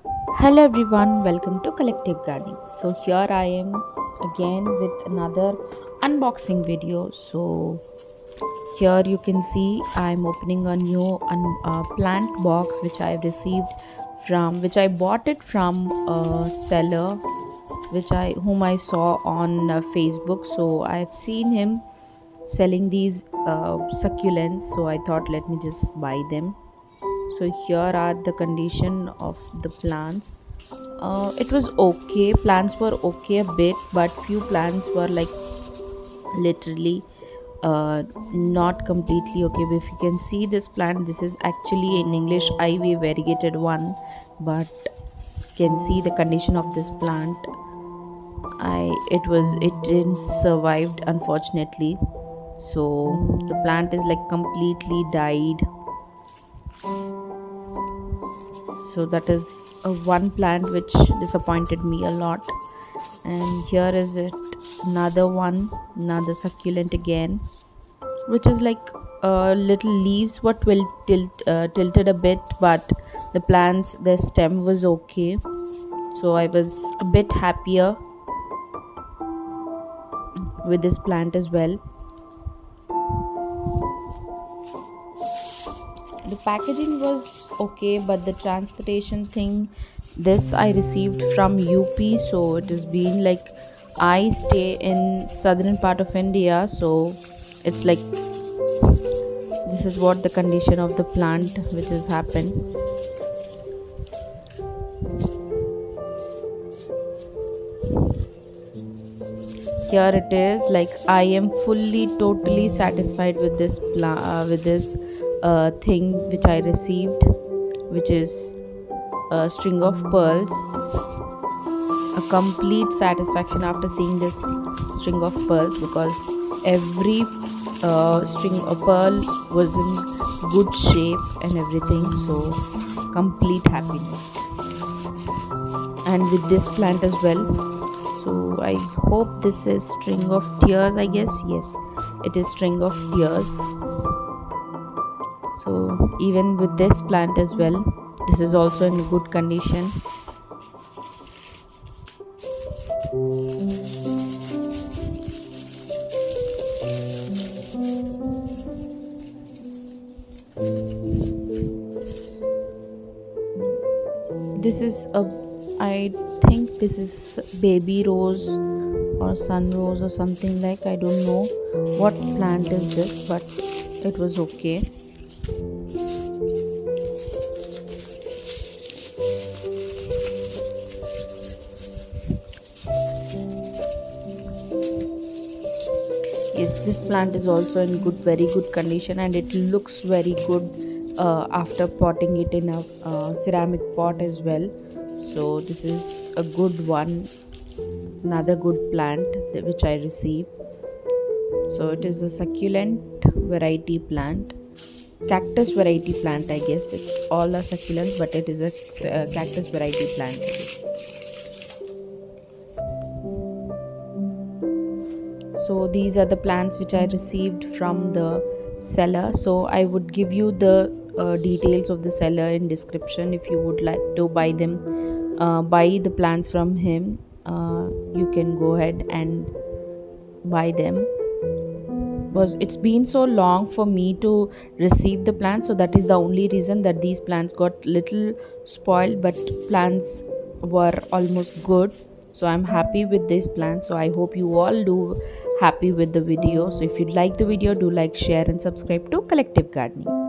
Hello everyone, welcome to Collective Gardening. So here I am again with another unboxing video. So here you can see I'm opening a new plant box which I've received which I bought it from a seller whom I saw on Facebook. So I've seen him selling these succulents, so I thought let me just buy them. So here are the condition of the plants. It was okay, plants were okay a bit, but few plants were like literally not completely okay. If you can see this plant, this is actually in English ivy variegated one, but you can see the condition of this plant. It didn't survived, unfortunately. So the plant is like completely died. So that is one plant which disappointed me a lot. And here is it, another succulent again, which is like little leaves what will tilted a bit, but the stem was okay. So I was a bit happier with this plant as well. The packaging was okay, but the transportation thing, this I received from UP. So it has been like, I stay in southern part of India, so it's like this is what the condition of the plant which has happened. Here it is, like I am fully totally satisfied with this thing which I received, which is a string of pearls. A complete satisfaction after seeing this string of pearls, because every string of pearl was in good shape and everything. So complete happiness. And with this plant as well. So I hope this is string of tears, I guess. Yes, it is string of tears. So even with this plant as well, this is also in good condition. This is I think this is baby rose or sun rose or something, like I don't know what plant is this, but it was okay. Yes, this plant is also in very good condition, and it looks very good after potting it in a ceramic pot as well. So this is a good one, another good plant which I received. So it is a succulent variety plant, cactus variety plant, I guess. It's all a succulent, but it is a cactus variety plant. So these are the plants which I received from the seller. So I would give you the details of the seller in description. If you would like to buy the plants from him, you can go ahead and buy them. Because it's been so long for me to receive the plants, so that is the only reason that these plants got little spoiled, but plants were almost good. So I'm happy with this plant. So I hope you all do happy with the video. So if you like the video, do like, share and subscribe to Collective Gardening.